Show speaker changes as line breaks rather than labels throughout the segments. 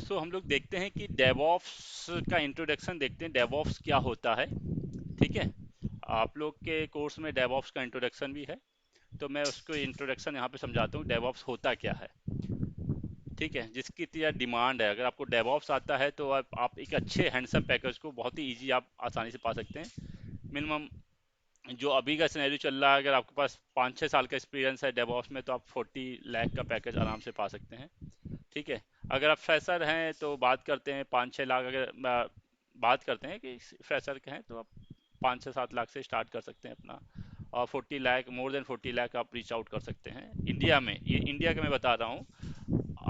सो हम लोग देखते हैं कि डेवऑप्स का इंट्रोडक्शन देखते हैं, डेवऑप्स क्या होता है। ठीक है, आप लोग के कोर्स में डेवऑप्स का इंट्रोडक्शन भी है, तो मैं उसको इंट्रोडक्शन यहाँ पे समझाता हूँ डेवऑप्स होता क्या है। ठीक है, जिसकी इतनी डिमांड है, अगर आपको डेवऑप्स आता है तो आप एक अच्छे हैंडसम पैकेज को बहुत ही ईजी आप आसानी से पा सकते हैं। मिनिमम जो अभी का सिनेरियो चल रहा है, अगर आपके पास 5-6 साल का एक्सपीरियंस है डेवऑप्स में, तो आप 40 लाख का पैकेज आराम से पा सकते हैं। ठीक है, अगर आप फ्रेशर हैं तो बात करते हैं 5-6 लाख, अगर बात करते हैं कि फ्रेशर के हैं तो आप 5 से 7 लाख से स्टार्ट कर सकते हैं अपना, और 40 लाख, मोर देन 40 लाख आप रीच आउट कर सकते हैं इंडिया में। ये इंडिया का मैं बता रहा हूँ,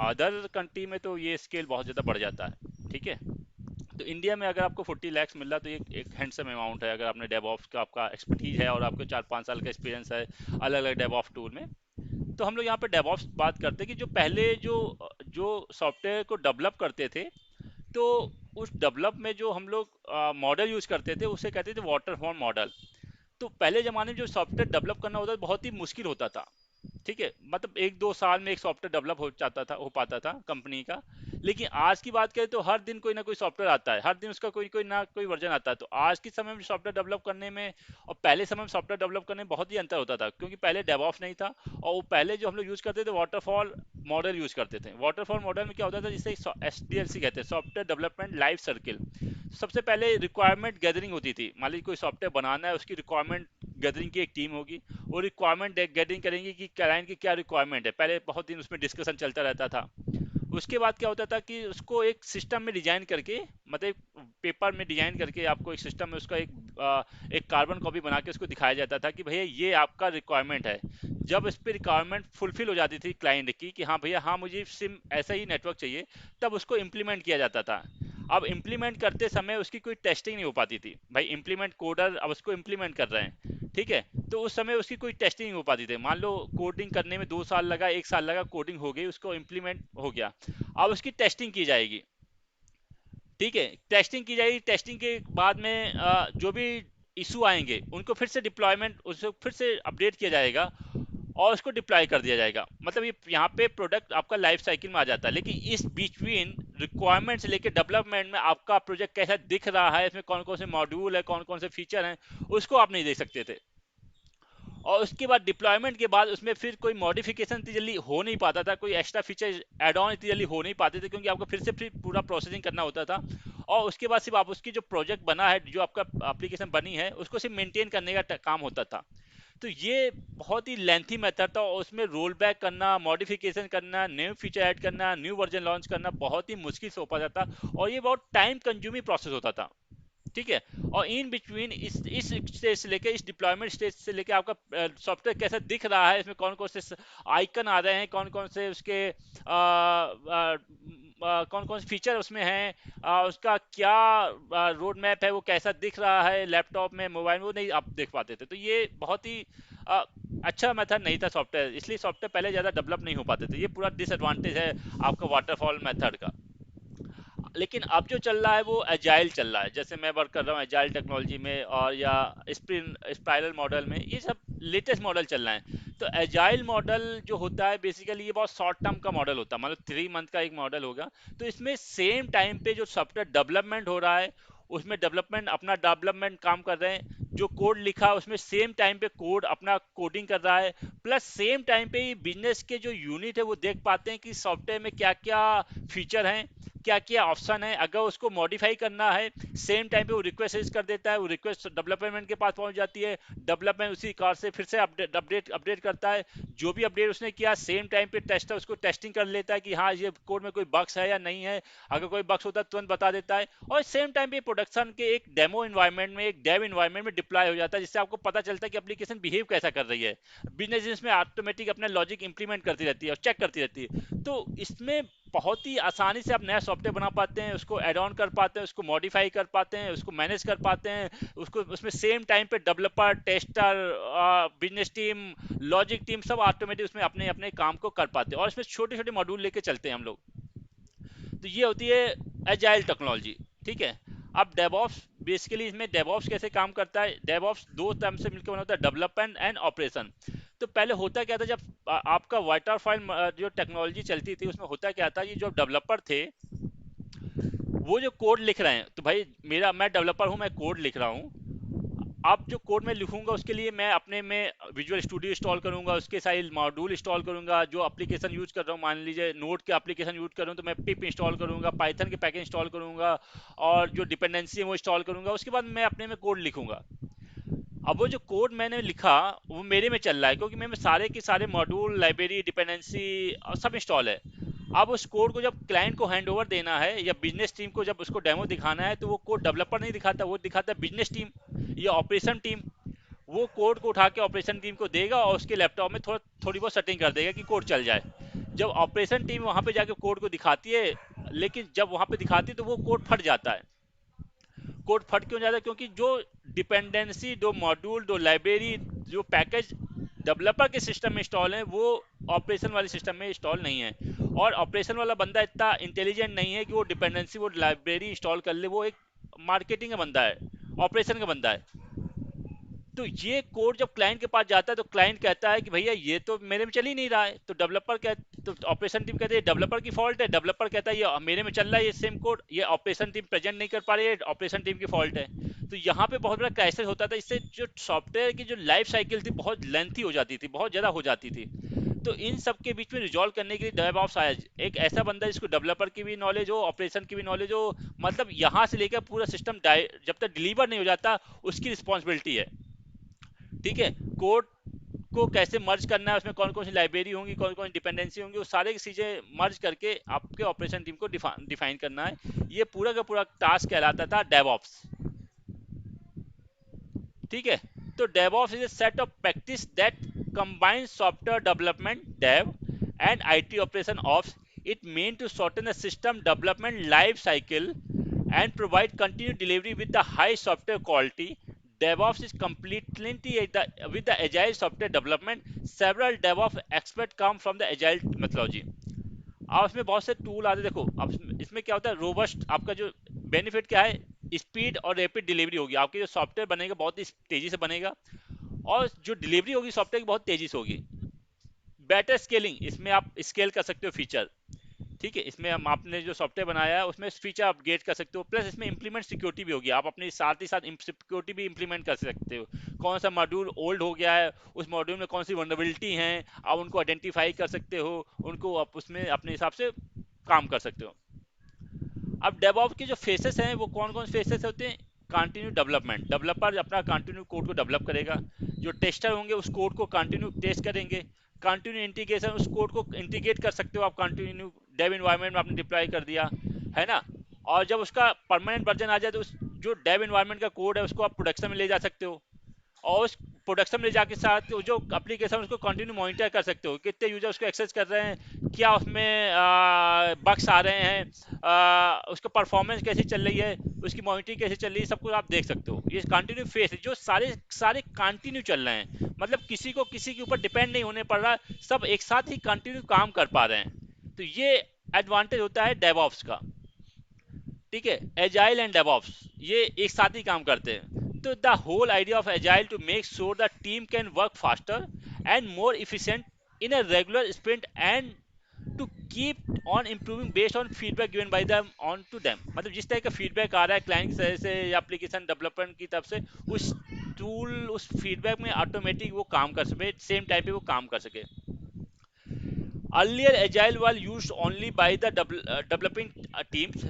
अदर कंट्री में तो ये स्केल बहुत ज़्यादा बढ़ जाता है। ठीक है, तो इंडिया में अगर आपको 40 लाख मिल रहा है तो ये एक हैंडसम अमाउंट है, अगर आपने डेवऑप्स का आपका एक्सपर्टीज है और आपको 4-5 साल का एक्सपीरियंस है अलग अलग डेवऑप्स टूल में। तो हम लोग यहाँ पे डेवऑप्स बात करते हैं कि जो पहले जो जो सॉफ्टवेयर को डेवलप करते थे, तो उस डेवलप में जो हम लोग मॉडल यूज करते थे उसे कहते थे वाटरफॉल मॉडल। तो पहले जमाने में जो सॉफ्टवेयर डेवलप करना होता था बहुत ही मुश्किल होता था। ठीक है, मतलब 1-2 साल में एक सॉफ्टवेयर डेवलप हो जाता था, हो पाता था कंपनी का। लेकिन आज की बात करें तो हर दिन कोई ना कोई सॉफ्टवेयर आता है, हर दिन उसका कोई कोई ना कोई वर्जन आता है। तो आज के समय में सॉफ्टवेयर डेवलप करने में और पहले समय में सॉफ्टवेयर डेवलप करने में बहुत ही अंतर होता था, क्योंकि पहले डेवऑप्स नहीं था। और वो पहले जो हम लोग यूज करते थे वाटरफॉल मॉडल यूज करते थे। वाटरफॉल मॉडल में क्या होता था, जिसे SDLC कहते हैं, सॉफ्टवेयर डेवलपमेंट लाइफ सर्किल। सबसे पहले रिक्वायरमेंट गैदरिंग होती थी, मान लीजिए कोई सॉफ्टवेयर बनाना है, उसकी रिक्वायरमेंट गैदरिंग की एक टीम होगी। वो रिक्वायरमेंट गैदरिंग करेंगे कि क्लाइंट की क्या रिक्वायरमेंट है, पहले बहुत दिन उसमें डिस्कशन चलता रहता था। उसके बाद क्या होता था कि उसको एक सिस्टम में डिजाइन करके, मतलब पेपर में डिजाइन करके आपको एक सिस्टम में उसका एक कार्बन कॉपी बना के उसको दिखाया जाता था कि भैया ये आपका रिक्वायरमेंट है। जब इस पर रिक्वायरमेंट फुलफिल हो जाती थी क्लाइंट की कि हाँ भैया हाँ मुझे सिम ऐसा ही नेटवर्क चाहिए, तब उसको इम्प्लीमेंट किया जाता था। अब इम्प्लीमेंट करते समय उसकी कोई टेस्टिंग नहीं हो पाती थी, भाई इम्प्लीमेंट कोडर अब उसको इम्प्लीमेंट कर रहे हैं। ठीक है, तो उस समय उसकी कोई टेस्टिंग नहीं हो पाती थी। मान लो कोडिंग करने में 2 साल लगा, 1 साल लगा, कोडिंग हो गई, उसको इम्प्लीमेंट हो गया। अब उसकी टेस्टिंग की जाएगी। ठीक है, टेस्टिंग की जाएगी, टेस्टिंग के बाद में जो भी इशू आएंगे उनको फिर से डिप्लॉयमेंट, उसको फिर से अपडेट किया जाएगा और उसको डिप्लॉय कर दिया जाएगा। मतलब ये यहाँ पे प्रोडक्ट आपका लाइफ साइकिल में आ जाता है। लेकिन इस बिटवीन रिक्वायरमेंट से लेकर डेवलपमेंट में आपका प्रोजेक्ट कैसा दिख रहा है, इसमें कौन कौन से मॉड्यूल है, कौन कौन से फीचर हैं, उसको आप नहीं देख सकते थे। और उसके बाद डिप्लॉयमेंट के बाद उसमें फिर कोई मॉडिफिकेशन इतनी जल्दी हो नहीं पाता था, कोई एक्स्ट्रा फीचर एड ऑन इतनी जल्दी हो नहीं पाते थे, क्योंकि आपको फिर पूरा प्रोसेसिंग करना होता था। और उसके बाद सिर्फ आप उसकी जो प्रोजेक्ट बना है, जो आपका एप्लीकेशन बनी है, उसको सिर्फ मेंटेन करने का काम होता था। तो ये बहुत ही लेंथी मेथड था, और उसमें रोल बैक करना, मॉडिफिकेशन करना, न्यू फीचर ऐड करना, न्यू वर्जन लॉन्च करना बहुत ही मुश्किल से हो पाता था, और ये बहुत टाइम कंज्यूमिंग प्रोसेस होता था। ठीक है, और इन बिटवीन इस स्टेज से लेके, इस डिप्लॉयमेंट स्टेज से लेके आपका सॉफ्टवेयर कैसा दिख रहा है, इसमें कौन कौन से आइकन आ रहे हैं, कौन कौन से उसके कौन कौन से फीचर उसमें हैं, उसका क्या रोड मैप है, वो कैसा दिख रहा है लैपटॉप में, मोबाइल में, वो नहीं आप देख पाते थे। तो ये बहुत ही अ, अच्छा मेथड नहीं था सॉफ्टवेयर, इसलिए सॉफ्टवेयर पहले ज़्यादा डेवलप नहीं हो पाते थे। ये पूरा डिसएडवांटेज है आपका वाटरफॉल मेथड का। लेकिन अब जो चल रहा है वो एजाइल चल रहा है, जैसे मैं वर्क कर रहा हूँ एजाइल टेक्नोलॉजी में, और या स्प्रिन स्पाइरल मॉडल में, ये सब लेटेस्ट मॉडल चल रहे हैं। तो एजाइल मॉडल जो होता है बेसिकली ये बहुत शॉर्ट टर्म का मॉडल होता है, मतलब 3 मंथ का एक मॉडल होगा। तो इसमें सेम टाइम पे जो सॉफ्टवेयर डेवलपमेंट हो रहा है, उसमें डेवलपमेंट अपना डेवलपमेंट काम कर रहे हैं, जो कोड लिखा उसमें सेम टाइम पे कोड अपना कोडिंग कर रहा है, प्लस सेम टाइम पे बिजनेस के जो यूनिट है वो देख पाते हैं कि सॉफ्टवेयर में क्या क्या फीचर हैं, क्या क्या ऑप्शन है। अगर उसको मॉडिफाई करना है, सेम टाइम पे वो रिक्वेस्ट रेज कर देता है, वो रिक्वेस्ट डेवलपमेंट के पास पहुंच जाती है, डेवलपमेंट उसी कार से फिर से अपडेट अपडेट अपडेट करता है। जो भी अपडेट उसने किया सेम टाइम पे टेस्टर उसको टेस्टिंग कर लेता है कि हाँ ये कोड में कोई बग्स है या नहीं है, अगर कोई बग्स होता है तुरंत बता देता है। और सेम टाइम पे प्रोडक्शन के एक डेमो इन्वायरमेंट में, एक डेव इन्वायरमेंट में डिप्लॉय हो जाता है, जिससे आपको पता चलता है कि एप्लीकेशन बिहेव कैसा कर रही है। बिजनेस इसमें ऑटोमेटिक अपना लॉजिक इंप्लीमेंट करती रहती है और चेक करती रहती है। तो इसमें बहुत ही आसानी से आप नया सॉफ्टवेयर बना पाते हैं, उसको एड ऑन कर पाते हैं, उसको मॉडिफाई कर पाते हैं, उसको मैनेज कर पाते हैं, उसको उसमें सेम टाइम पे developer, tester, business team, logic team सब ऑटोमेटिक उसमें अपने अपने काम को कर पाते हैं, और इसमें छोटे छोटे मॉड्यूल लेके चलते हैं हम लोग। तो ये होती है एजाइल टेक्नोलॉजी। ठीक है, अब डेवऑप्स बेसिकली, इसमें डेवऑप्स कैसे काम करता है, डेवऑप्स दो टर्म से मिलकर बना होता है, डेवलपमेंट एंड ऑपरेशन। तो पहले होता क्या था, जब आपका वाटरफॉल जो टेक्नोलॉजी चलती थी उसमें होता क्या था, ये जो डेवलपर थे वो जो कोड लिख रहे हैं, तो भाई मेरा, मैं डेवलपर हूँ, मैं कोड लिख रहा हूँ। अब जो कोड मैं लिखूंगा उसके लिए मैं अपने में विजुअल स्टूडियो इंस्टॉल करूंगा, उसके साइज मॉड्यूल इंस्टॉल करूंगा, जो एप्लीकेशन यूज कर रहा हूँ, मान लीजिए नोड के एप्लीकेशन यूज कर रहा हूँ तो मैं पिप इंस्टॉल करूंगा, पाइथन के पैकेज इंस्टॉल करूंगा, और जो डिपेंडेंसी है वो इंस्टॉल करूंगा, उसके बाद मैं अपने में कोड लिखूंगा। अब वो जो कोड मैंने लिखा वो मेरे में चल रहा है, क्योंकि मेरे में सारे के सारे मॉड्यूल, लाइब्रेरी, डिपेंडेंसी सब इंस्टॉल है। अब उस कोड को जब क्लाइंट को हैंड ओवर देना है या बिजनेस टीम को जब उसको डेमो दिखाना है, तो वो कोड डेवलपर नहीं दिखाता, वो दिखाता है बिजनेस टीम या ऑपरेशन टीम। वो कोड को उठा के ऑपरेशन टीम को देगा और उसके लैपटॉप में थोड़ी बहुत सेटिंग कर देगा कि कोड चल जाए। जब ऑपरेशन टीम वहां पे जाके कोड को दिखाती है, लेकिन जब वहां पे दिखाती है तो वो कोड फट जाता है। कोड फट क्यों जाता है? क्योंकि जो डिपेंडेंसी, जो मॉड्यूल, जो लाइब्रेरी, जो पैकेज डेवलपर के सिस्टम में इंस्टॉल है, वो ऑपरेशन वाले सिस्टम में इंस्टॉल नहीं है। और ऑपरेशन वाला बंदा इतना इंटेलिजेंट नहीं है कि वो डिपेंडेंसी, वो लाइब्रेरी इंस्टॉल कर ले। वो एक मार्केटिंग का बंदा है, ऑपरेशन का बंदा है। तो ये कोड जब क्लाइंट के पास जाता है तो क्लाइंट कहता है कि भैया ये तो मेरे में चल ही नहीं रहा है, तो डेवलपर कह तो ऑपरेशन टीम कहते हैं डेवलपर की फॉल्ट है, डेवलपर कहता है ये मेरे में चल रहा है ये सेम कोड, ये ऑपरेशन टीम प्रेजेंट नहीं कर पा रही है, ऑपरेशन टीम की फॉल्ट है। तो यहाँ पे बहुत बड़ा क्राइसिस होता था। इससे जो सॉफ्टवेयर की जो लाइफ साइकिल थी बहुत लेंथी हो जाती थी, बहुत ज़्यादा हो जाती थी। तो इन सब के बीच में रिजॉल्व करने के लिए डेवऑप्स आया, एक ऐसा बंदा जिसको डेवलपर की भी नॉलेज हो, ऑपरेशन की भी नॉलेज हो, मतलब यहाँ से लेकर पूरा सिस्टम जब तक डिलीवर नहीं हो जाता उसकी रिस्पॉन्सिबिलिटी है। ठीक है, कोड को कैसे मर्ज करना है, उसमें कौन कौन सी लाइब्रेरी होंगी, कौन कौन सी डिपेंडेंसी होंगी, वो सारे की चीजें मर्ज करके आपके ऑपरेशन टीम को डिफाइन करना है। ये पूरा का पूरा टास्क कहलाता था डेवऑप्स। ठीक है, तो DevOps is a set of practice that combines software development dev and IT operation ops. It meant to shorten the system development life cycle and provide continued delivery with the high software quality. DevOps is completely with the agile software development. Several DevOps experts come from the agile methodology. अब इसमें बहुत से tool आते, देखो अब इसमें क्या होता है, रोबस्ट आपका जो बेनिफिट क्या है, स्पीड और रैपिड डिलीवरी होगी। आपकी जो सॉफ्टवेयर बनेगा बहुत ही तेजी से बनेगा, और जो डिलीवरी होगी सॉफ्टवेयर की बहुत तेजी से होगी। बेटर स्केलिंग, इसमें आप स्केल कर सकते हो फीचर। ठीक है, इसमें हम आपने जो सॉफ्टवेयर बनाया है उसमें फीचर अपग्रेड कर सकते हो, प्लस इसमें इंप्लीमेंट सिक्योरिटी भी होगी। आप अपने साथ ही साथ सिक्योरिटी भी इंप्लीमेंट कर सकते हो। कौन सा मॉड्यूल ओल्ड हो गया है, उस मॉड्यूल में कौन सी वनरेबिलिटी हैं, आप उनको आइडेंटिफाई कर सकते हो, उनको आप उसमें अपने हिसाब से काम कर सकते हो। अब डेवऑप्स के जो फेसेस हैं वो कौन कौन फेसेस होते हैं? कंटिन्यू डेवलपमेंट, डेवलपर अपना कंटिन्यू कोड को डेवलप करेगा। जो टेस्टर होंगे उस कोड को कंटिन्यू टेस्ट करेंगे। कंटिन्यू इंटीग्रेशन, उस कोड को इंटीग्रेट कर सकते हो आप कंटिन्यू डेव इन्वायरमेंट में आपने डिप्लॉय कर दिया है ना। और जब उसका परमानेंट वर्जन आ जाए तो उस जो डेव इन्वायरमेंट का कोड है उसको आप प्रोडक्शन में ले जा सकते हो, और उस प्रोडक्शन में जाके साथ जो एप्लीकेशन उसको कंटिन्यू मॉनिटर कर सकते हो, कितने यूजर उसको एक्सेस कर रहे हैं, क्या उसमें बग्स आ रहे हैं, उसका परफॉर्मेंस कैसी चल रही है, उसकी मॉनिटरिंग कैसे चल रही है, सब कुछ आप देख सकते हो। ये कंटिन्यू फेस जो सारे सारे कंटिन्यू चल रहे हैं, मतलब किसी को किसी के ऊपर डिपेंड नहीं होने पड़ रहा, सब एक साथ ही कंटिन्यू काम कर पा रहे हैं। तो ये एडवांटेज होता है डेवऑप्स का। ठीक है, एजाइल एंड डेवऑप्स ये एक साथ ही काम करते हैं। तो the whole idea of agile to make sure the team can work faster and more efficient in a regular sprint and to keep on improving based on feedback given by them on to them. मतलब जिस तरह का feedback आ रहा है client से या application development की तरफ से, उस टूल उस फीडबैक में ऑटोमेटिक वो काम कर सके, सेम टाइम पे वो काम कर सके। Earlier, Agile was used only by the developing teams.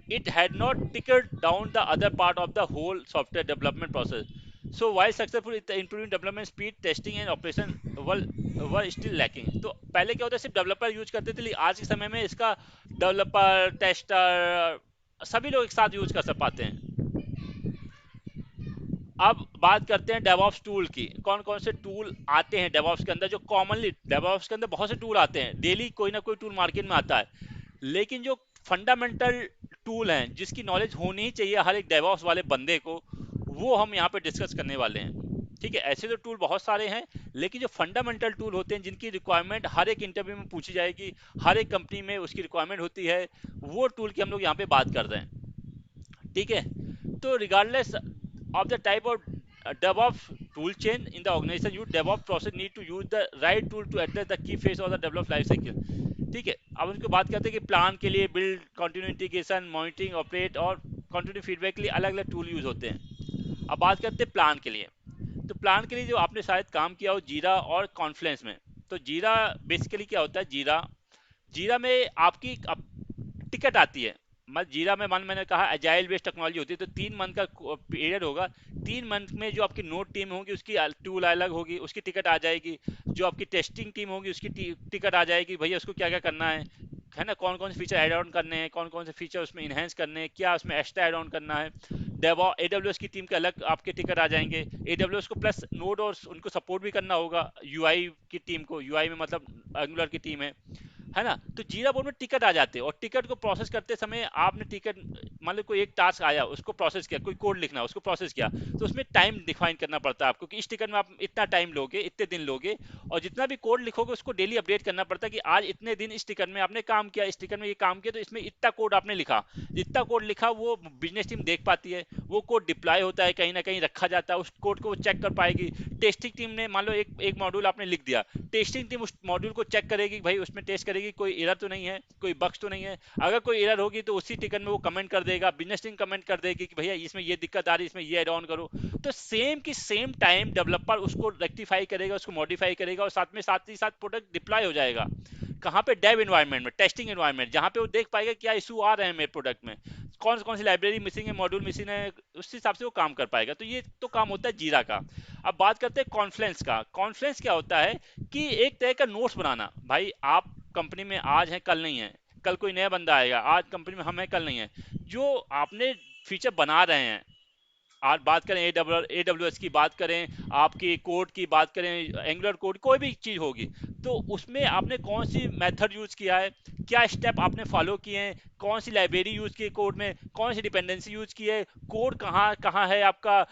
It had not trickled down the other part of the whole software development process. So, while successful in improving development speed, testing and operation were still lacking. तो पहले क्या होता है, सिर्फ developer use करते थे, लेकिन आज के समय में इसका डेवलपर, टेस्टर, सभी लोग एक साथ यूज कर पाते हैं। अब बात करते हैं डेवऑप्स टूल की। कौन कौन से टूल आते हैं डेवऑप्स के अंदर? जो कॉमनली डेवऑप्स के अंदर बहुत से टूल आते हैं, डेली कोई ना कोई टूल मार्केट में आता है, लेकिन जो फंडामेंटल टूल हैं जिसकी नॉलेज होनी ही चाहिए हर एक डेवऑप्स वाले बंदे को, वो हम यहाँ पे डिस्कस करने वाले हैं। ठीक है, ऐसे तो टूल बहुत सारे हैं, लेकिन जो फंडामेंटल टूल होते हैं जिनकी रिक्वायरमेंट हर एक इंटरव्यू में पूछी जाएगी, हर एक कंपनी में उसकी रिक्वायरमेंट होती है, वो टूल की हम लोग यहाँ पे बात कर रहे हैं। ठीक है, तो regardless of the type of DevOps tool chain in the organization, you DevOps process need to use the right tool to address the key phase of the develop life cycle. ठीक है, अब उनको बात करते हैं कि प्लान के लिए build, continue integration, monitoring, operate और कंटिन्यू फीडबैक के लिए अलग अलग टूल यूज होते हैं। अब बात करते हैं प्लान के लिए। तो प्लान के लिए जो आपने शायद काम किया हो जीरा और कॉन्फ्लेंस में, तो जीरा बेसिकली क्या होता है, जीरा जीरा में आपकी टिकट आती है। मतलब जीरा में मैंने कहा एजाइल बेस्ड टेक्नोलॉजी होती है, तो 3 मंथ का पीरियड होगा। 3 मंथ में जो आपकी नोट टीम होगी उसकी टूल अलग होगी, उसकी टिकट आ जाएगी। जो आपकी टेस्टिंग टीम होगी उसकी टिकट आ जाएगी, भैया उसको क्या क्या करना है ना, कौन कौन से फीचर ऐड ऑन करने हैं, कौन कौन से फीचर उसमें इन्हेंस करने हैं, क्या उसमें एक्स्ट्रा ऐड ऑन करना है। डेवॉ एडब्ल्यूएस की टीम के अलग आपके टिकट आ जाएंगे। एडब्ल्यूएस को प्लस नोड और उनको सपोर्ट भी करना होगा, यूआई की टीम को, यूआई में मतलब एंगुलर की टीम है ना। तो जीरा बोर्ड में टिकट आ जाते हैं, और टिकट को प्रोसेस करते समय आपने टिकट, मान लो कोई एक टास्क आया उसको प्रोसेस किया, कोई कोड लिखना उसको प्रोसेस किया, तो उसमें टाइम डिफाइन करना पड़ता है आपको कि इस टिकट में आप इतना टाइम लोगे, इतने दिन लोगे। और जितना भी कोड लिखोगे उसको डेली अपडेट करना पड़ता है कि आज इतने दिन इस टिकट में आपने काम किया, इस टिकट में ये काम किया, तो इसमें इतना कोड आपने लिखा। जितना कोड लिखा वो बिजनेस टीम देख पाती है, वो कोड डिप्लॉय होता है, कहीं ना कहीं रखा जाता है, उस कोड को वो चेक कर पाएगी। टेस्टिंग टीम ने मान लो एक एक मॉड्यूल आपने लिख दिया, टेस्टिंग टीम उस मॉड्यूल को चेक करेगी, भाई उसमें टेस्ट करेगी कोई एरर तो नहीं है, कोई बग्स तो नहीं है। अगर कोई एरर होगी तो उसी टिकट में वो कमेंट कर देगा, बिजनेस टीम कमेंट कर देगी कि भैया इसमें ये दिक्कत आ रही है, इसमें ये ऐड ऑन करो। तो सेम की सेम टाइम डेवलपर उसको रेक्टिफाई करेगा, उसको मॉडिफाई करेगा, और साथ ही साथ प्रोडक्ट डिप्लॉय हो जाएगा। कहाँ पे, डेव इन्वायरमेंट में, टेस्टिंग इन्वायरमेंट, जहाँ पे वो देख पाएगा क्या इशू आ रहे हैं मेरे प्रोडक्ट में, कौन कौन सी लाइब्रेरी मिसिंग है, मॉड्यूल मिसिंग है, उस हिसाब से वो काम कर पाएगा। तो ये तो काम होता है जीरा का। अब बात करते हैं कॉन्फ्लेंस का। कॉन्फ्लेंस क्या होता है कि एक तरह का नोट्स बनाना। भाई आप कंपनी में आज हैं कल नहीं है, कल कोई नया बंदा आएगा, आज कंपनी में हम हैं कल नहीं है। जो आपने फीचर बना रहे हैं, आज बात करें AWS की बात करें, आपकी कोड की बात करें, एंगुलर कोड, कोई भी चीज़ होगी, तो उसमें आपने कौन सी मेथड यूज़ किया है, क्या स्टेप आपने फॉलो किए हैं, कौन सी लाइब्रेरी यूज़ की है कोड में, कौन सी डिपेंडेंसी यूज़ की है, कोड कहाँ कहाँ है आपका,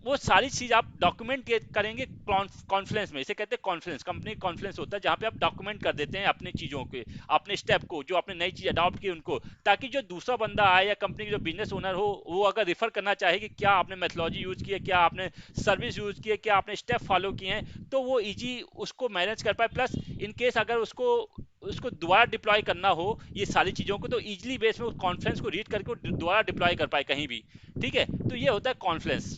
वो सारी चीज आप डॉक्यूमेंट करेंगे कॉन्फ्लेंस में। इसे कहते हैं कॉन्फ्लेंस, कंपनी कॉन्फ्लेंस होता है जहां पे आप डॉक्यूमेंट कर देते हैं अपनी चीजों के, अपने स्टेप को, जो आपने नई चीज अडॉप्ट की उनको, ताकि जो दूसरा बंदा आए या कंपनी के जो बिजनेस ओनर हो, वो अगर रिफर करना चाहे कि क्या आपने मेथोलॉजी यूज की है, क्या आपने सर्विस यूज की है, क्या आपने स्टेप फॉलो किए हैं, तो वो इजी उसको मैनेज कर पाए। प्लस इन केस अगर उसको उसको दोबारा डिप्लॉय करना हो ये सारी चीज़ों को, तो इजीली बेस में कॉन्फ्रेंस को रीड करके दोबारा डिप्लॉय कर पाए कहीं भी। ठीक है, तो ये होता है कॉन्फ्रेंस।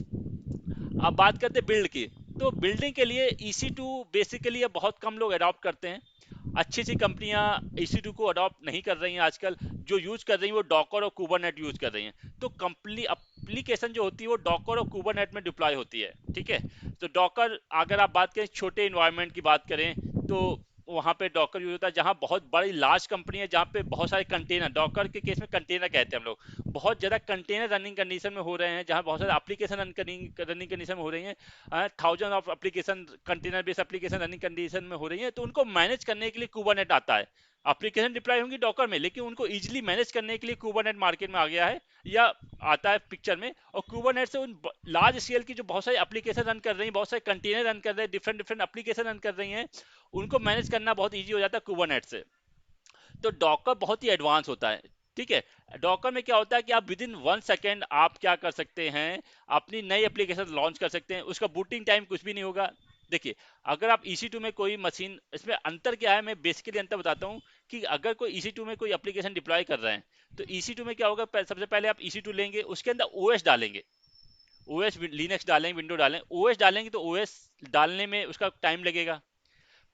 अब बात करते हैं बिल्ड की। तो बिल्डिंग के लिए EC2 बेसिकली अब बहुत कम लोग अडॉप्ट करते हैं। अच्छी सी कंपनियां EC2 को अडॉप्ट नहीं कर रही हैं आजकल। जो यूज कर रही हैं वो डॉकर और कुबरनेट यूज कर रही हैं। तो कंपनी एप्लीकेशन जो होती है वो डॉकर और कुबरनेट में डिप्लॉय होती है। ठीक है, तो डॉकर, अगर आप बात करें छोटे इन्वायरमेंट की बात करें, तो वहाँ पे डॉकर यूज होता है। जहाँ बहुत बड़ी लार्ज कंपनी है, जहाँ पे बहुत सारे कंटेनर, डॉकर के केस में कंटेनर कहते हैं हम लोग, बहुत ज़्यादा कंटेनर रनिंग कंडीशन में हो रहे हैं, जहाँ बहुत सारे एप्लीकेशन रनिंग कंडीशन में हो रही हैं, thousand of application, container based application running condition में हो रही है, तो उनको मैनेज करने के लिए कुबरनेट आता है। एप्लीकेशन डिप्लॉय होंगी डॉकर में, लेकिन उनको इजीली मैनेज करने के लिए कुबरनेट मार्केट में आ गया है, या आता है पिक्चर में। और कुबरनेट से उन लार्ज स्केल की जो बहुत सारी एप्लीकेशन रन कर रही हैं, बहुत सारे कंटेनर रन कर रहे हैं, डिफरेंट डिफरेंट एप्लीकेशन रन कर रही हैं, उनको मैनेज करना बहुत ईजी हो जाता है कुबरनेट से। तो डॉकर बहुत ही एडवांस होता है। ठीक है, डॉकर में क्या होता है कि आप विद इन 1 सेकेंड आप क्या कर सकते हैं, अपनी नई एप्लीकेशन लॉन्च कर सकते हैं, उसका बूटिंग टाइम कुछ भी नहीं होगा। देखिए, अगर आप EC2 में कोई मशीन, इसमें अंतर क्या है, मैं बेसिकली अंतर बताता हूँ कि अगर कोई EC2 में कोई एप्लीकेशन डिप्लॉय कर रहे हैं, तो EC2 में क्या होगा, सबसे पहले आप EC2 लेंगे, उसके अंदर OS डालेंगे, OS लिनक्स डालेंगे, विंडो डालें, OS डालेंगे, तो OS डालने में उसका टाइम लगेगा।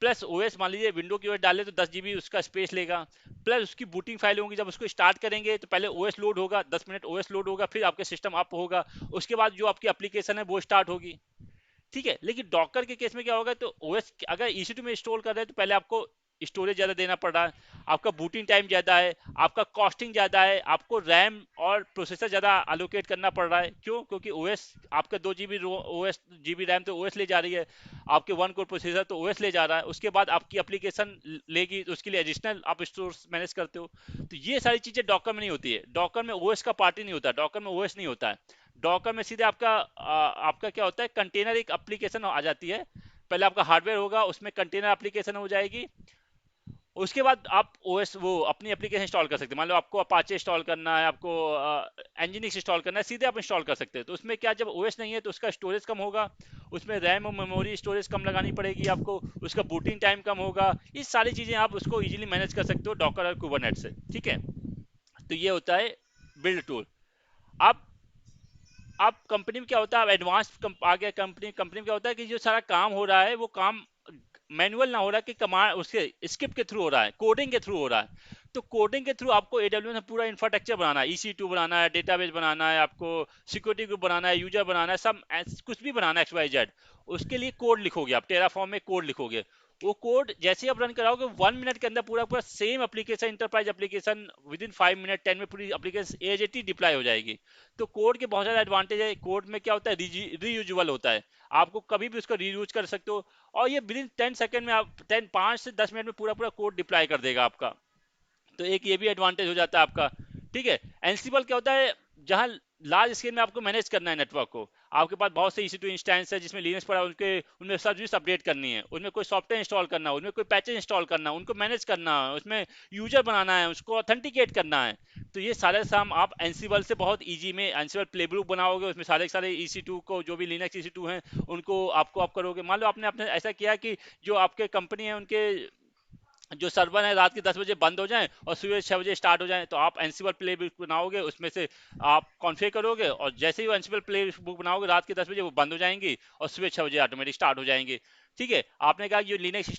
प्लस ओएस मान लीजिए विंडो की ओएस डाले तो 10 GB उसका स्पेस लेगा। प्लस उसकी बूटिंग फाइल होंगी, जब उसको स्टार्ट करेंगे तो पहले ओएस लोड होगा, 10 मिनट ओएस लोड होगा, फिर आपके सिस्टम अप होगा, उसके बाद जो आपकी एप्लीकेशन है वो स्टार्ट होगी। ठीक है, लेकिन डॉकर के केस में क्या होगा, तो ओएस अगर EC2 में इंस्टॉल कर रहे हैं तो पहले आपको स्टोरेज ज़्यादा देना पड़ रहा है, आपका बूटिंग टाइम ज़्यादा है, आपका कॉस्टिंग ज़्यादा है, आपको रैम और प्रोसेसर ज़्यादा अलोकेट करना पड़ रहा है। क्यों? क्योंकि ओएस आपका 2 GB रैम तो ओएस ले जा रही है, आपके 1 कोर प्रोसेसर तो ओएस ले जा रहा है, उसके बाद आपकी एप्लीकेशन लेगी तो उसके लिए एडिशनल आप स्टोर मैनेज करते हो। तो ये सारी चीज़ें डॉकर में नहीं होती है। डॉकर में ओएस का पार्ट ही नहीं होता, डॉकर में ओएस नहीं होता है। डॉकर में सीधे आपका क्या होता है, कंटेनर एक एप्लीकेशन आ जाती है। पहले आपका हार्डवेयर होगा, उसमें कंटेनर एप्लीकेशन हो जाएगी, उसके बाद आप ओएस वो अपनी एप्लीकेशन इंस्टॉल कर सकते हैं। मान लो आपको अपाचे इंस्टॉल करना है, आपको एनजीनिक्स इंस्टॉल करना है, सीधे आप इंस्टॉल कर सकते हैं। तो उसमें क्या, जब ओएस नहीं है तो उसका स्टोरेज कम होगा, उसमें रैम और मेमोरी स्टोरेज कम लगानी पड़ेगी आपको, उसका बूटिंग टाइम कम होगा। ये सारी चीज़ें आप उसको इजीली मैनेज कर सकते हो डॉकर और कुबरनेट से। ठीक है, तो ये होता है बिल्ड टूल। आप आप कंपनी में क्या होता है, अब एडवांस आ गया कंपनी कंपनी में क्या होता है कि जो सारा काम हो रहा है वो काम मैनुअल ना हो रहा है, कि कमांड उसके स्क्रिप्ट के थ्रू हो रहा है, कोडिंग के थ्रू हो रहा है। तो कोडिंग के थ्रू आपको एडब्ल्यूएस में पूरा इंफ्रास्ट्रक्चर बनाना है, EC2 बनाना है, डेटाबेस बनाना है, आपको सिक्योरिटी ग्रुप बनाना है, यूजर बनाना है, सब कुछ भी बनाना है XYZ। उसके लिए कोड लिखोगे आप, टेराफॉर्म में कोड लिखोगे। वो कोड जैसे ही आप रन कराओगे 1 मिनट के अंदर पूरा पूरा same application, enterprise application, with in 5 minute 10 में पूरी एप्लीकेशन एज इट डिप्लॉय हो जाएगी। तो कोड के बहुत सारे एडवांटेज है। कोड में क्या होता है, रीयूजेबल होता है, आपको कभी भी उसको रीयूज कर सकते हो। और ये विद इन 10 सेकेंड में, आप 5 से 10 मिनट में पूरा पूरा कोड डिप्लॉय कर देगा आपका। तो एक ये भी एडवांटेज हो जाता है आपका। ठीक है, एनसिबल क्या होता है, जहां लार्ज स्केल में आपको मैनेज करना है नेटवर्क को, आपके पास बहुत से EC2 इंस्टेंस है जिसमें लिनक्स पड़ा है, उनके उनमें सर्विस अपडेट करनी है, उनमें कोई सॉफ्टवेयर इंस्टॉल करना है, उनमें कोई पैचेज इंस्टॉल करना है, उनको मैनेज करना है, उसमें यूजर बनाना है, उसको ऑथेंटिकेट करना है। तो ये सारे काम आप एनसिबल से बहुत ईजी में, एनसिबल प्लेब्रुक बनाओगे, उसमें सारे के सारे EC2 को, जो भी लिनक्स EC2 हैं उनको आपको आप करोगे। मान लो आपने आपने ऐसा किया कि जो आपके कंपनी है उनके जो सर्वर है रात के 10 बजे बंद हो जाएं और सुबह 6 बजे स्टार्ट हो जाएं, तो आप एनसिबल प्ले बुक बनाओगे, उसमें से आप कॉन्फ़िगर करोगे, और जैसे ही वो एनसिबल प्ले बुक बनाओगे रात के 10 बजे वो बंद हो जाएंगी और सुबह 6 बजे ऑटोमेटिक स्टार्ट हो जाएंगे। ठीक है, आपने कहा जो लिनक्स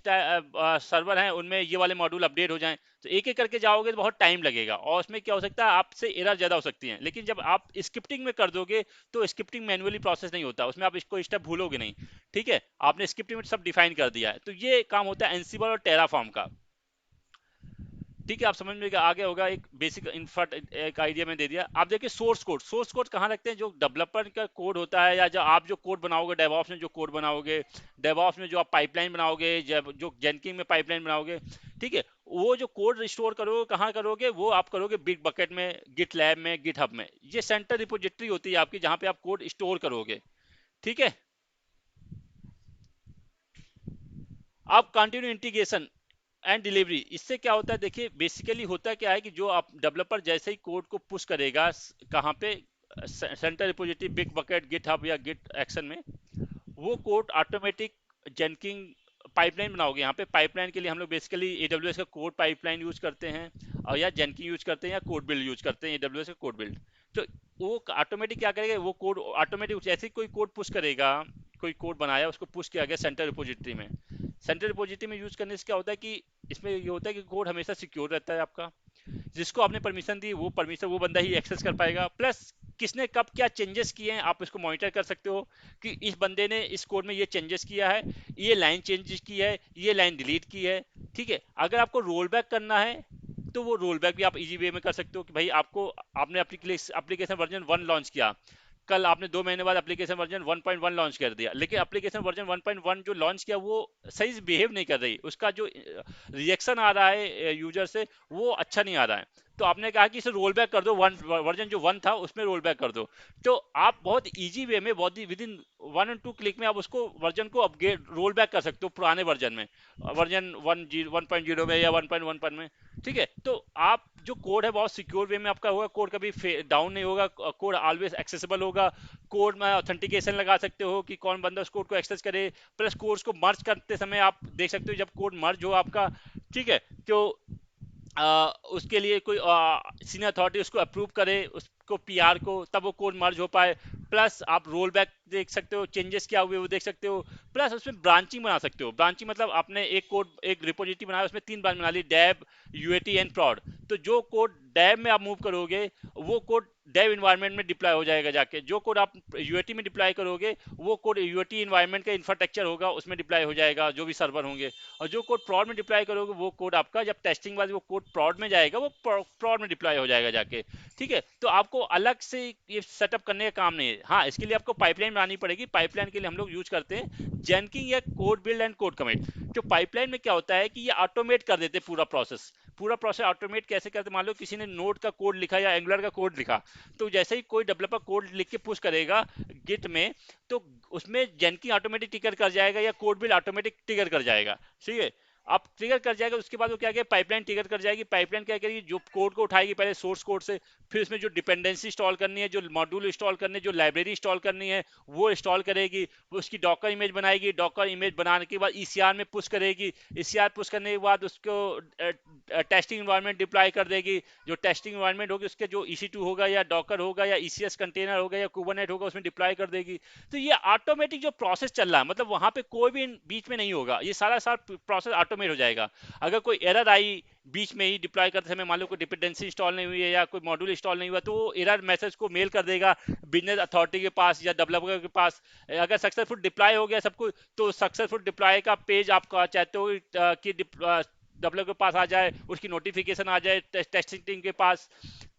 सर्वर हैं उनमें ये वाले मॉड्यूल अपडेट हो जाएं, तो एक एक करके जाओगे तो बहुत टाइम लगेगा, और उसमें क्या हो सकता है आपसे एरर ज़्यादा हो सकती हैं। लेकिन जब आप स्क्रिप्टिंग में कर दोगे तो स्क्रिप्टिंग मैनुअली प्रोसेस नहीं होता, उसमें आप इसको स्टेप भूलोगे नहीं। ठीक है, आपने स्क्रिप्टिंग में सब डिफाइन कर दिया है। तो ये काम होता है एनसिबल और टेराफॉर्म का। ठीक है, आप समझ में आ गया होगा, एक बेसिक इंफ्रा एक आइडिया में दे दिया। आप देखिए सोर्स कोड कहाँ रखते हैं, जो डेवलपर का कोड होता है, या जो आप जो कोड बनाओगे डेवऑप्स में, जो कोड बनाओगे डेवऑप्स में, जो आप पाइपलाइन बनाओगे, जब जो जेनकिंग में पाइपलाइन बनाओगे, ठीक है, वो जो कोड रिस्टोर करोगे कहाँ करोगे, वो आप करोगे बिग बकेट में, गिट लैब में, गिट हब में। ये सेंटर रिपोजिटरी होती है आपकी, जहाँ पे आप कोड स्टोर करोगे। ठीक है, आप कंटिन्यू इंटीग्रेशन एंड डिलीवरी, इससे क्या होता है, देखिए बेसिकली होता क्या है कि जो आप डेवलपर जैसे ही कोड को पुश करेगा कहाँ पे, center repository, big bucket, GitHub या गिट एक्शन में, वो कोड ऑटोमेटिक जेनकिंग पाइपलाइन बनाओगे। यहाँ पे पाइपलाइन के लिए हम लोग बेसिकली AWS का कोड पाइपलाइन यूज करते हैं, और या जेनकिंग यूज करते हैं, या कोड बिल्ड यूज करते हैं, AWS का कोड बिल्ड। तो वो ऑटोमेटिक क्या करेगा, वो कोड ऑटोमेटिक जैसे ही कोई कोड पुश करेगा, कोई कोड बनाया उसको पुश किया गया सेंटर रिपोजिटरी में। सेंट्रल रिपोजिटरी में यूज करने से क्या होता है कि इसमें ये होता है कि कोड हमेशा सिक्योर रहता है आपका, जिसको आपने परमिशन दी वो परमिशन वो बंदा ही एक्सेस कर पाएगा। प्लस किसने कब क्या चेंजेस किए हैं आप इसको मॉनिटर कर सकते हो, कि इस बंदे ने इस कोड में ये चेंजेस किया है, ये लाइन चेंजेस की है, ये लाइन डिलीट की है। ठीक है, अगर आपको रोल बैक करना है तो वो रोल बैक भी आप इजी वे में कर सकते हो, कि भाई आपको आपने एप्लीकेशन वर्जन 1 लॉन्च किया, कल आपने 2 महीने बाद एप्लीकेशन वर्जन 1.1 लॉन्च कर दिया, लेकिन एप्लीकेशन वर्जन 1.1 जो लॉन्च किया वो सही से बिहेव नहीं कर रही, उसका जो रिएक्शन आ रहा है यूजर से वो अच्छा नहीं आ रहा है। तो आपने कहा कि इसे रोल बैक कर दो, वर्जन जो 1 था उसमें रोल बैक कर दो। तो आप बहुत इजी वे में, बहुत ही विद इन 1 और 2 क्लिक में आप उसको वर्जन को अपग्रेड रोल बैक कर सकते हो पुराने वर्जन में, वर्जन 1.0 में या 1.1 पर में। ठीक है, तो आप जो कोड है बहुत सिक्योर वे में आपका होगा, कोड कभी डाउन नहीं होगा, कोड ऑलवेज एक्सेसिबल होगा। कोड में ऑथेंटिकेशन लगा सकते हो कि कौन बंदा उस कोड को एक्सेस करे। प्लस कोड्स को मर्ज करते समय आप देख सकते हो जब कोड मर्ज हो आपका, ठीक है, तो उसके लिए कोई सीनियर अथॉरिटी उसको अप्रूव करे, उसको PR को, तब वो कोड मर्ज हो पाए। प्लस आप रोल बैक देख सकते हो, चेंजेस क्या हुए वो देख सकते हो। प्लस उसमें ब्रांचिंग बना सकते हो, ब्रांचिंग मतलब आपने एक कोड एक रिपोजिटरी बनाया, उसमें 3 ब्रांच बना ली, डैब, UAT एंड प्रॉड। तो जो कोड डैब में आप मूव करोगे वो कोड डेव इन्वायरमेंट में डिप्लॉय हो जाएगा जाके, जो कोड आप UAT में डिप्लॉय करोगे वो कोड UAT इन्वायरमेंट का इंफ्रास्ट्रक्चर होगा उसमें डिप्लॉय हो जाएगा, जो भी सर्वर होंगे। और जो कोड प्रॉड में डिप्लॉय करोगे वो कोड आपका जब टेस्टिंग बाद वो कोड प्रॉड में जाएगा, वो प्रॉड में डिप्लॉय हो जाएगा जाके। ठीक है, तो आपको अलग से ये सेटअप करने का काम नहीं है। हाँ, इसके लिए आपको पाइपलाइन बनानी पड़ेगी। पाइपलाइन के लिए हम लोग यूज करते हैं जेनकिंग या code build and code commit. जो पाइपलाइन में क्या होता है कि ये ऑटोमेट कर देते हैं पूरा प्रोसेस ऑटोमेट कैसे करते, मान लो किसी ने नोड का कोड लिखा या एंगुलर का कोड लिखा, तो जैसे ही कोई डेवलपर कोड लिख के पुश करेगा गिट में, तो उसमें जेनकिंग ऑटोमेटिक टिकर कर जाएगा या कोड बिल्ड ऑटोमेटिक टिकर कर जाएगा। ठीक है, अब ट्रिगर कर जाएगा, उसके बाद वो क्या करेगा, पाइपलाइन ट्रिगर कर जाएगी। पाइपलाइन क्या करेगी, जो कोड को उठाएगी पहले सोर्स कोड से, फिर उसमें जो डिपेंडेंसी इंस्टॉल करनी है, जो मॉड्यूल इंस्टॉल करने, जो लाइब्रेरी इंस्टॉल करनी है वो इंस्टॉल करेगी। वो उसकी डॉकर इमेज बनाएगी, डॉकर इमेज बनाने के बाद ईसीआर में पुश करेगी। ईसीआर पुश करने के बाद उसको टेस्टिंग इन्वायरमेंट डिप्लॉय कर देगी। जो टेस्टिंग इन्वायरमेंट होगी उसके जो EC2 होगा या डॉकर होगा या ECS कंटेनर होगा या कुबरनेट होगा उसमें डिप्लॉय कर देगी। तो ये ऑटोमेटिक जो प्रोसेस चल रहा है, मतलब वहां पे कोई भी बीच में नहीं होगा, ये सारा सारा प्रोसेस ऑटोमेट हो जाएगा। अगर कोई एरर आई बीच में ही डिप्लॉय करते समय, मान लो कोई डिपेंडेंसी इंस्टॉल नहीं हुई है या कोई मॉड्यूल इंस्टॉल नहीं हुआ, तो वो एरर मैसेज को मेल कर देगा बिजनेस अथॉरिटी के पास या डेवलपर के पास। अगर सक्सेसफुल डिप्लॉय हो गया सब कुछ, तो सक्सेसफुल डिप्लॉय का पेज आप चाहते हो कि डेवलपर के पास आ जाए, उसकी नोटिफिकेशन आ जाए टेस्टिंग टीम के पास।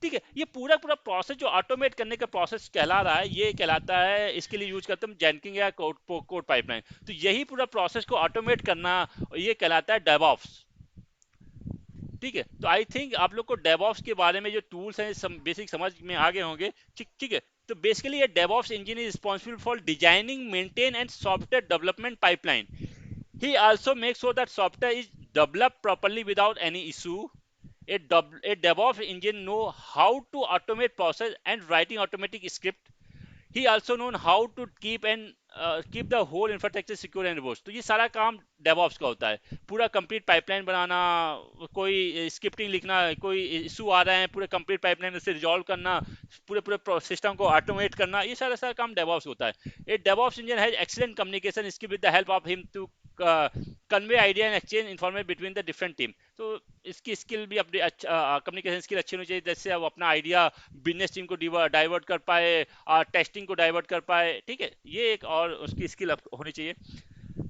ठीक है, ये पूरा पूरा प्रोसेस जो ऑटोमेट करने का प्रोसेस कहला रहा है, ये कहलाता है, इसके लिए यूज करते हैं जेनकिंग या कोड पाइपलाइन। तो यही पूरा प्रोसेस को ऑटोमेट करना, ये कहलाता है डेवऑप्स। ठीक है, तो आई थिंक आप लोग को डेवऑप्स के बारे में जो टूल्स हैं बेसिक समझ में आ गए होंगे। ठीक ठीक है, तो बेसिकली ये DevOps engineer is responsible for designing, maintain and software development pipeline. He also makes sure that software is developed properly without any issue. A DevOps engineer know how to automate process and writing automatic script. He also known how to keep the whole infrastructure secure and robust. तो ये सारा काम DevOps का होता है। पूरा complete pipeline बनाना, कोई scripting लिखना, कोई इशू आ रहे हैं पूरे कंप्लीट पाइपलाइन उसे रिजॉल्व करना, पूरे पूरे सिस्टम को ऑटोमेट करना, ये सारा सारा काम DevOps होता है। A DevOps engineer has excellent communication skill with the help of him to convey idea and exchange information between the different team. तो इसकी स्किल भी अपनी कम्युनिकेशन स्किल अच्छी होनी चाहिए, जैसे अब अपना आइडिया बिजनेस टीम को डाइवर्ट कर पाए, टेस्टिंग को डाइवर्ट कर पाए। ठीक है, ये एक और उसकी स्किल होनी चाहिए।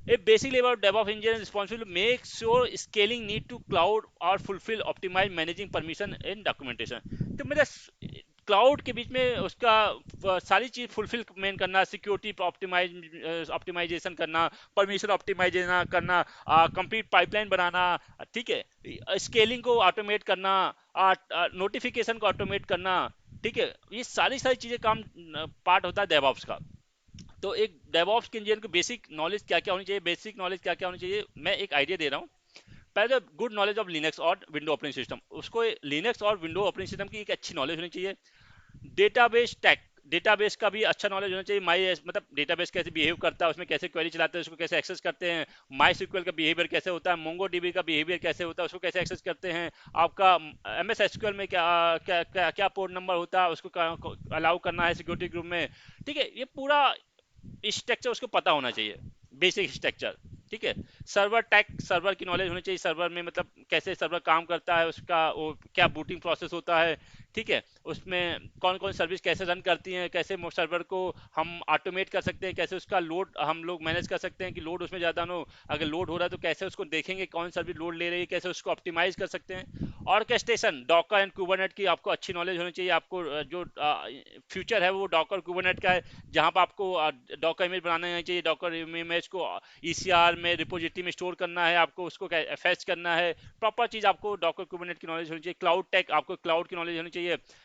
A basic level of DevOps engineer is responsible to make sure scaling need to cloud or fulfill optimize managing permission in documentation। तो मेरा क्लाउड के बीच में उसका सारी चीज फुलफिल मेन करना, सिक्योरिटी ऑप्टिमाइजेशन करना, परमिशन ऑप्टिमाइजेशन करना, कंप्लीट पाइपलाइन बनाना। ठीक है, स्केलिंग को ऑटोमेट करना, नोटिफिकेशन को ऑटोमेट करना। ठीक है, ये सारी सारी चीजें काम पार्ट होता है डेवऑप्स का। तो एक डेवऑप्स के इंजीनियर को बेसिक नॉलेज क्या क्या होनी चाहिए, बेसिक नॉलेज क्या क्या होनी चाहिए, मैं एक आइडिया दे रहा हूँ। पहले गुड नॉलेज ऑफ लिनक्स और विंडो ऑपरेटिंग सिस्टम, उसको लिनक्स और विंडो ऑपरेटिंग सिस्टम की एक अच्छी नॉलेज होनी चाहिए। डेटाबेस टैक, डेटाबेस का भी अच्छा नॉलेज होना चाहिए। मतलब डेटाबेस कैसे बिहेव करता है, उसमें कैसे क्वेरी चलाते हैं, उसको कैसे एक्सेस करते हैं, माई सिक्वल का बिहेवियर कैसे होता है, मोंगो डीबी का बिहेवियर कैसे होता है, उसको कैसे एक्सेस करते हैं, आपका MS SQL में क्या क्या क्या, क्या पोर्ट नंबर होता है, उसको अलाउ करना है सिक्योरिटी ग्रुप में। ठीक है, ये पूरा स्ट्रक्चर उसको पता होना चाहिए, बेसिक स्ट्रक्चर। ठीक है, सर्वर टैक, सर्वर की नॉलेज होनी चाहिए, सर्वर में मतलब कैसे सर्वर काम करता है, उसका वो क्या बूटिंग प्रोसेस होता है। ठीक है, उसमें कौन कौन सर्विस कैसे रन करती हैं, कैसे सर्वर को हम ऑटोमेट कर सकते हैं, कैसे उसका लोड हम लोग मैनेज कर सकते हैं कि लोड उसमें ज़्यादा ना हो। अगर लोड हो रहा है तो कैसे उसको देखेंगे कौन सर्विस लोड ले रही है, कैसे उसको ऑप्टिमाइज कर सकते हैं। ऑर्केस्ट्रेशन, डॉकर एंड कुबरनेट की आपको अच्छी नॉलेज होनी चाहिए। आपको जो फ्यूचर है वो डॉकर कुबरनेट का है, जहाँ पर आपको डॉकर इमेज बनाना चाहिए, डॉकर इमेज को ECR में रिपोजिटरी में स्टोर करना है, आपको उसको फेच करना है, प्रॉपर चीज आपको डॉकर कुबरनेट की नॉलेज होनी चाहिए। क्लाउड टेक, आपको क्लाउड की नॉलेज होनी चाहिए।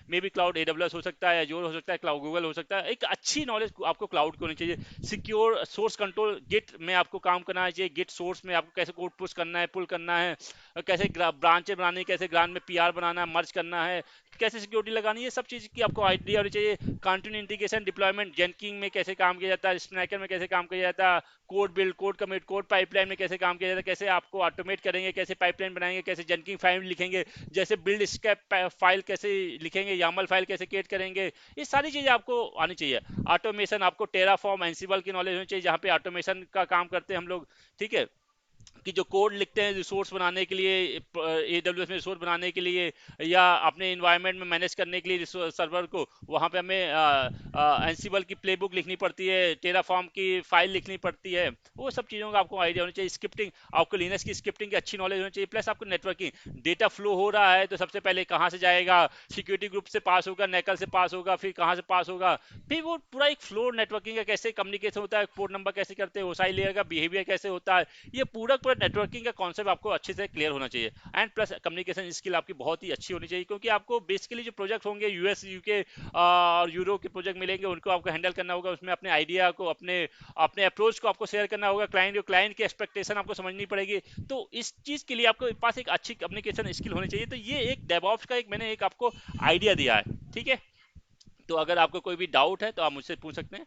मे बी क्लाउड AWS हो सकता है, एजोर हो सकता है, क्लाउड गूगल हो सकता है। एक अच्छी नॉलेज आपको क्लाउड की होनी चाहिए। सिक्योर सोर्स कंट्रोल, गिट में आपको काम करना चाहिए, गिट सोर्स में आपको कैसे कोड पुश करना है, पुल करना है, कैसे ब्रांचें बनानी है, कैसे ग्रांच में PR बनाना है, मर्ज करना है, कैसे सिक्योरिटी लगानी है, सब चीज की आपको आइडिया होनी चाहिए। कंटिन्यू इंटीग्रेशन डिप्लॉयमेंट, जेनकिंग में कैसे काम किया जाता है, स्नैकर में कैसे काम किया जाता है, code build, code commit, code pipeline में कैसे काम किया जाता है, कैसे आपको ऑटोमेट करेंगे, कैसे पाइपलाइन बनाएंगे, कैसे जेनकिंग फाइल लिखेंगे, जैसे बिल्ड स्केप फाइल कैसे लिखेंगे, यामल फाइल कैसे क्रिएट करेंगे, ये सारी चीजें आपको आनी चाहिए। ऑटोमेशन, आपको टेराफॉर्म, एंसिबल की नॉलेज होनी चाहिए, जहाँ पे ऑटोमेशन का काम करते हैं हम लोग। ठीक है, कि जो कोड लिखते हैं रिसोर्स बनाने के लिए, AWS में रिसोर्स बनाने के लिए या अपने इन्वायरमेंट में मैनेज करने के लिए सर्वर को, वहाँ पे हमें एंसिबल की प्लेबुक लिखनी पड़ती है, टेराफॉर्म की फाइल लिखनी पड़ती है। वो सब चीज़ों का आपको आइडिया होना चाहिए। स्क्रिप्टिंग, आपको लिनक्स की स्क्रिप्टिंग की अच्छी नॉलेज होनी चाहिए। प्लस आपको नेटवर्किंग, डेटा फ्लो हो रहा है तो सबसे पहले कहाँ से जाएगा, सिक्योरिटी ग्रुप से पास होगा, नेकल से पास होगा, फिर कहाँ से पास होगा, फिर वो पूरा एक फ्लो नेटवर्किंग का कैसे कम्युनिकेशन होता है, पोर्ट नंबर कैसे करते हैं, ओसाई लेयर का बिहेवियर कैसे होता है, ये पूरा पूरा पूरा नेटवर्किंग का कॉन्सेप्ट आपको अच्छे से क्लियर होना चाहिए। एंड प्लस कम्युनिकेशन स्किल आपकी बहुत ही अच्छी होनी चाहिए, क्योंकि आपको बेसिकली जो प्रोजेक्ट होंगे यूएस यूके और यूरो के प्रोजेक्ट मिलेंगे, उनको आपको हैंडल करना होगा, उसमें अपने आइडिया को, अपने अपने अप्रोच को आपको शेयर करना होगा, क्लाइंट की एक्सपेक्टेशन आपको समझनी पड़ेगी। तो इस चीज के लिए आपको पास एक अच्छी कम्युनिकेशन स्किल होनी चाहिए। तो ये एक डेवऑप्स का एक मैंने एक आपको आइडिया दिया है, ठीक है। तो अगर आपको कोई भी डाउट है तो आप मुझसे पूछ सकते हैं।